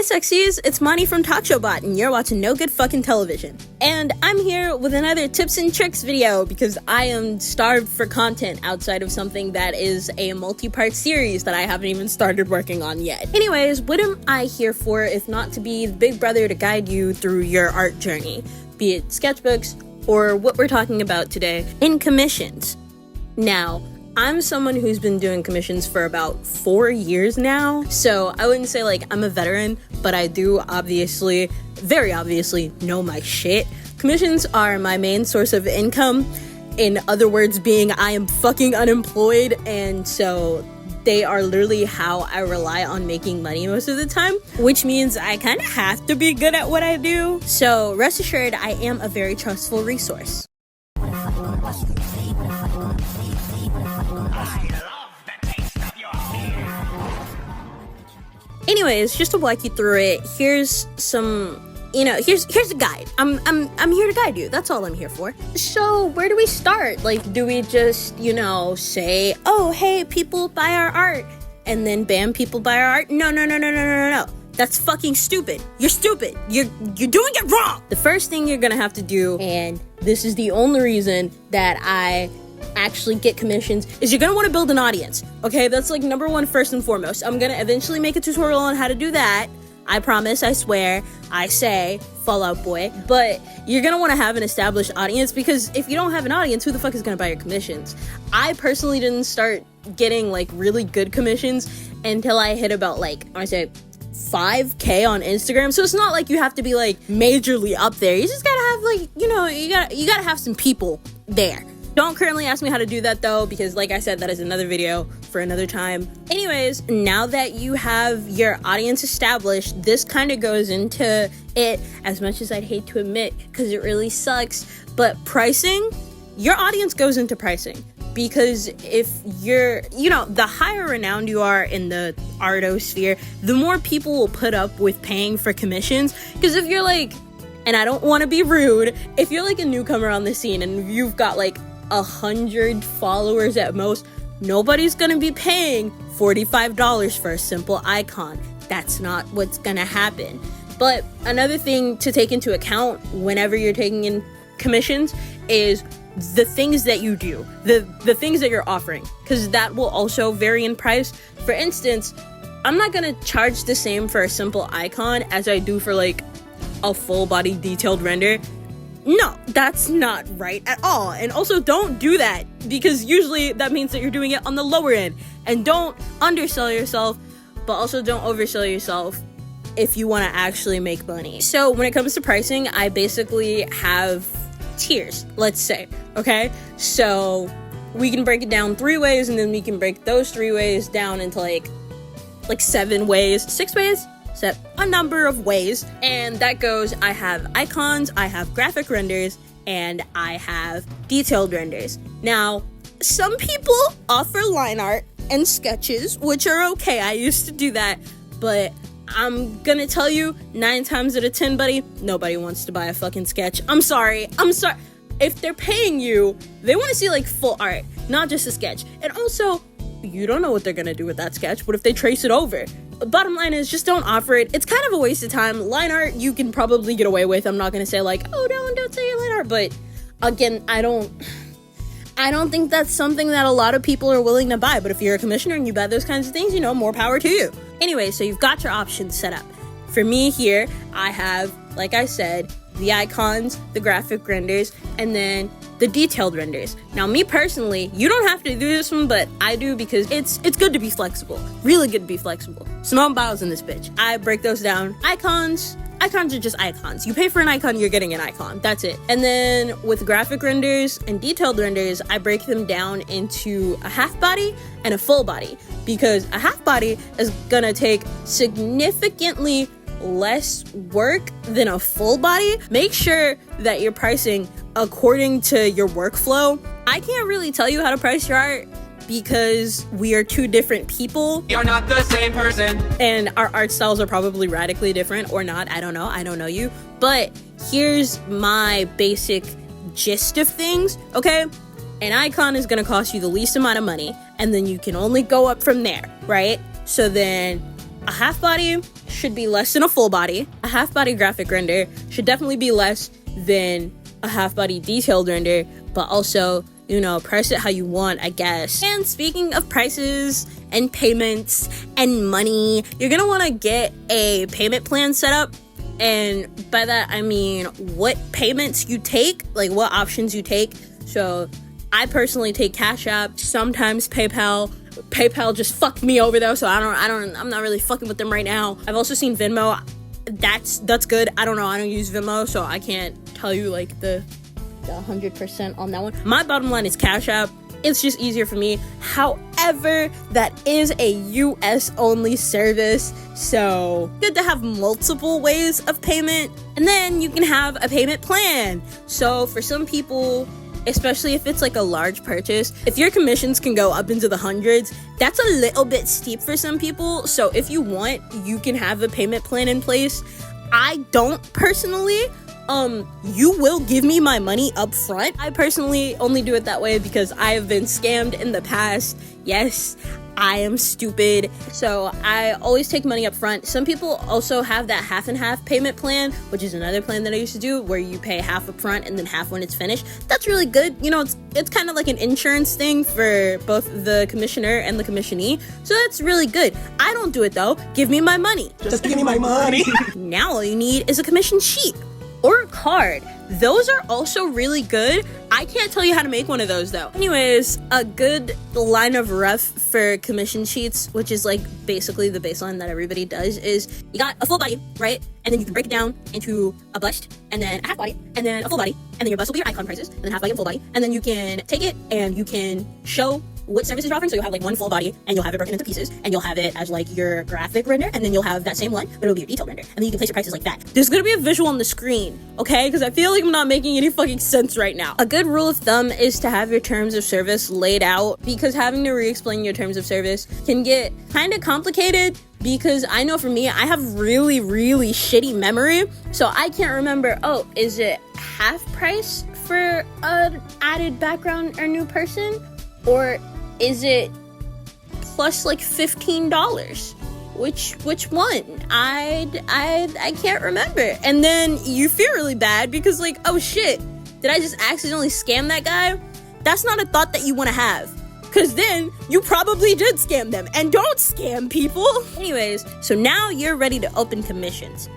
Hi sexies, it's Monty from Talk Show Bot, and you're watching No Good Fucking Television. And I'm here with another tips and tricks video because I am starved for content outside of something that is a multi-part series that I haven't even started working on yet. Anyways, what am I here for if not to be the big brother to guide you through your art journey, be it sketchbooks or what we're talking about today in commissions. Now, I'm someone who's been doing commissions for about 4 years now, so I wouldn't say like I'm a veteran, but I do very obviously know my shit. Commissions are my main source of income. In other words, being I am fucking unemployed, and so they are literally how I rely on making money most of the time, which means I kind of have to be good at what I do. So rest assured, I am a very trustful resource. Anyways, just to walk you through it, here's some, here's a guide. I'm here to guide you. That's all I'm here for. So where do we start? Like, do we just, say, oh, hey, people buy our art, and then bam, people buy our art? No. That's fucking stupid. You're stupid. You're doing it wrong. The first thing you're gonna have to do, and this is the only reason that I actually get commissions, is you're gonna want to build an audience. Okay, that's like number one, first and foremost. I'm gonna eventually make a tutorial on how to do that. I promise, I swear, I say, Fallout Boy. But you're gonna want to have an established audience, because if you don't have an audience, who the fuck is gonna buy your commissions? I personally didn't start getting like really good commissions until I hit about like, I say 5K on Instagram. So it's not like you have to be like majorly up there. You just gotta have like, you gotta have some people there. Don't currently ask me how to do that though, because like I said, that is another video for another time. Anyways, now that you have your audience established, this kind of goes into it, as much as I'd hate to admit, because it really sucks, but pricing, your audience goes into pricing. Because if you're, the higher renowned you are in the artosphere, the more people will put up with paying for commissions. Because if you're like, and I don't want to be rude, if you're like a newcomer on the scene and you've got like 100 followers at most, nobody's gonna be paying $45 for a simple icon. That's not what's gonna happen. But another thing to take into account whenever you're taking in commissions is the things that you do, the things that you're offering, because that will also vary in price. For instance, I'm not gonna charge the same for a simple icon as I do for like a full body detailed render. No, that's not right at all. And also, don't do that, because usually that means that you're doing it on the lower end. And don't undersell yourself, but also don't oversell yourself if you want to actually make money. So when it comes to pricing, I basically have tiers, let's say, okay? So we can break it down 3 ways, and then we can break those 3 ways down into like 7 ways, 6 ways? A number of ways, and that goes, I have icons, I have graphic renders, and I have detailed renders. Now, some people offer line art and sketches, which are okay. I used to do that, but I'm gonna tell you, 9 times out of 10, buddy, nobody wants to buy a fucking sketch. I'm sorry. If they're paying you, they want to see like full art, not just a sketch. And also, you don't know what they're gonna do with that sketch. What if they trace it over? Bottom line is, just don't offer it. It's kind of a waste of time. Line art, you can probably get away with. I'm not gonna say like, oh, don't say line art, but again, I don't think that's something that a lot of people are willing to buy. But if you're a commissioner and you buy those kinds of things, more power to you. Anyway, so you've got your options set up. For me here, I have, like I said, the icons, the graphic renders, and then the detailed renders. Now, me personally, you don't have to do this one, but I do, because it's good to be flexible. Really good to be flexible. Simone Biles in this bitch. I break those down. Icons are just icons. You pay for an icon, you're getting an icon. That's it. And then with graphic renders and detailed renders, I break them down into a half body and a full body, because a half body is gonna take significantly less work than a full body. Make sure that you're pricing according to your workflow. I can't really tell you how to price your art, because we are 2 different people. You're not the same person. And our art styles are probably radically different, or not. I don't know you. But here's my basic gist of things, okay? An icon is gonna cost you the least amount of money, and then you can only go up from there, right? So then a half body should be less than a full body. A half body graphic render should definitely be less than a half body detailed render, but also, you know, price it how you want, I guess. And speaking of prices and payments and money, you're gonna want to get a payment plan set up. And by that, I mean what payments you take, like what options you take. So I personally take Cash App, sometimes PayPal. PayPal just fucked me over though, so I'm not really fucking with them right now. I've also seen Venmo. That's good. I don't know. I don't use Venmo, so I can't tell you like the 100% on that one. My bottom line is Cash App. It's just easier for me. However, that is a US only service, so good to have multiple ways of payment. And then you can have a payment plan. So for some people, especially if it's like a large purchase, if your commissions can go up into the hundreds, that's a little bit steep for some people. So if you want, you can have a payment plan in place. I don't personally. You will give me my money up front. I personally only do it that way because I have been scammed in the past. Yes, I am stupid. So I always take money up front. Some people also have that half and half payment plan, which is another plan that I used to do, where you pay half up front and then half when it's finished. That's really good. You know, it's kind of like an insurance thing for both the commissioner and the commissionee. So that's really good. I don't do it though. Give me my money. Just give me my money. Now all you need is a commission sheet or a card. Those are also really good. I can't tell you how to make one of those though. Anyways, a good line of rough for commission sheets, which is like basically the baseline that everybody does, is you got a full body, right? And then you can break it down into a bust, and then a half body, and then a full body, and then your bust will be your icon prices, and then half body and full body. And then you can take it and you can show what services you're offering. So you'll have like one full body and you'll have it broken into pieces, and you'll have it as like your graphic render, and then you'll have that same one, but it'll be your detail render, and then you can place your prices like that. There's gonna be a visual on the screen, okay? Because I feel like I'm not making any fucking sense right now. A good rule of thumb is to have your terms of service laid out, because having to re-explain your terms of service can get kind of complicated. Because I know for me, I have really, really shitty memory, so I can't remember, oh, is it half price for an added background or new person? Or is it plus like $15? Which one? I can't remember. And then you feel really bad because like, oh shit, did I just accidentally scam that guy? That's not a thought that you want to have, because then you probably did scam them, and don't scam people. Anyways, so now you're ready to open commissions.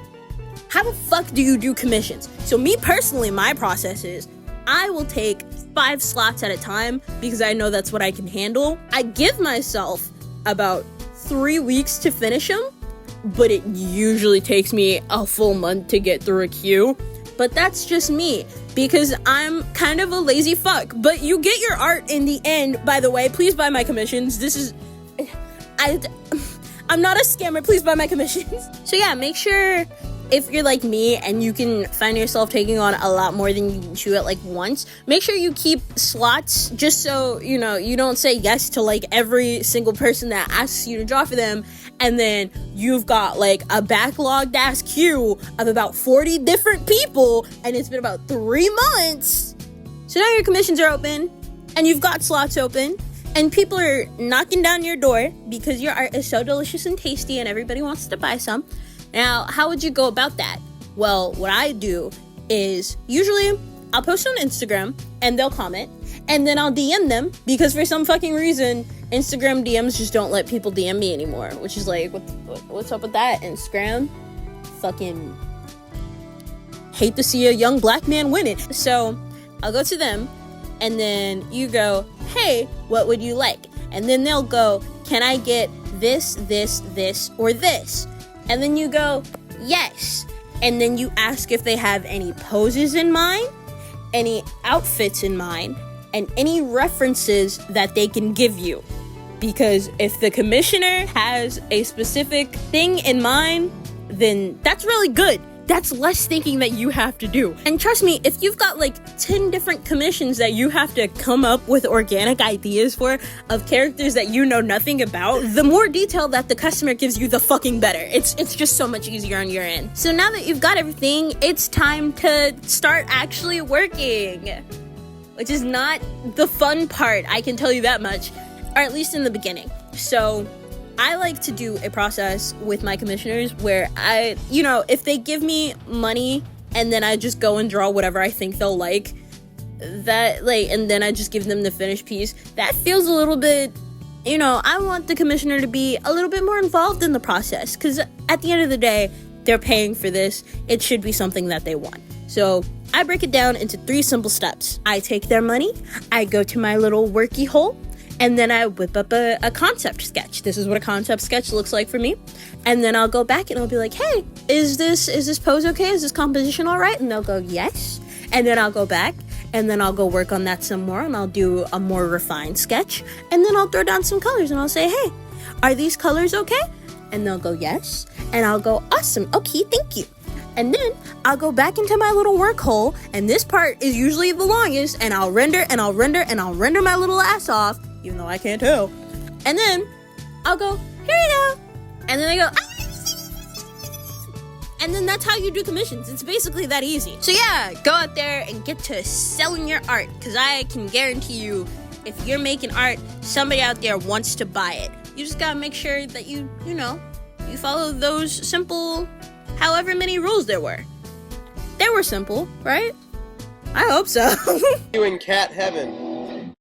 How the fuck do you do commissions? So me personally, my process is I will take 5 slots at a time because I know that's what I can handle. I give myself about 3 weeks to finish them, but it usually takes me a full month to get through a queue. But that's just me, because I'm kind of a lazy fuck. But you get your art in the end, by the way. Please buy my commissions. I'm not a scammer. Please buy my commissions. So yeah, make sure, if you're like me and you can find yourself taking on a lot more than you can chew at like once, make sure you keep slots, just so, you know, you don't say yes to like every single person that asks you to draw for them, and then you've got like a backlogged ass queue of about 40 different people, and it's been about 3 months. So now your commissions are open, and you've got slots open, and people are knocking down your door because your art is so delicious and tasty and everybody wants to buy some. Now, how would you go about that? Well, what I do is usually I'll post on Instagram and they'll comment, and then I'll DM them, because for some fucking reason Instagram DMs just don't let people DM me anymore, which is like, what's up with that, Instagram? Fucking hate to see a young black man win it. So I'll go to them, and then you go, hey, what would you like? And then they'll go, can I get this, or this? And then you go, yes. And then you ask if they have any poses in mind, any outfits in mind, and any references that they can give you. Because if the commissioner has a specific thing in mind, then that's really good. That's less thinking that you have to do. And trust me, if you've got like 10 different commissions that you have to come up with organic ideas for, of characters that you know nothing about, the more detail that the customer gives you, the fucking better. It's just so much easier on your end. So now that you've got everything, it's time to start actually working, which is not the fun part, I can tell you that much, or at least in the beginning. So I like to do a process with my commissioners where I, if they give me money and then I just go and draw whatever I think they'll like, and then I just give them the finished piece, that feels a little bit, I want the commissioner to be a little bit more involved in the process, because at the end of the day, they're paying for this. It should be something that they want. So I break it down into 3 simple steps. I take their money, I go to my little worky hole, and then I whip up a concept sketch. This is what a concept sketch looks like for me. And then I'll go back and I'll be like, hey, is this pose okay? Is this composition all right? And they'll go, yes. And then I'll go back and then I'll go work on that some more, and I'll do a more refined sketch. And then I'll throw down some colors and I'll say, hey, are these colors okay? And they'll go, yes. And I'll go, awesome. Okay, thank you. And then I'll go back into my little work hole, and this part is usually the longest, and I'll render and I'll render and I'll render my little ass off, even though I can't tell. And then I'll go, here we go. And then I go, ah! And then that's how you do commissions. It's basically that easy. So yeah, go out there and get to selling your art, because I can guarantee you, if you're making art, somebody out there wants to buy it. You just gotta make sure that you follow those simple, however many rules there were. They were simple, right? I hope so. You in cat heaven.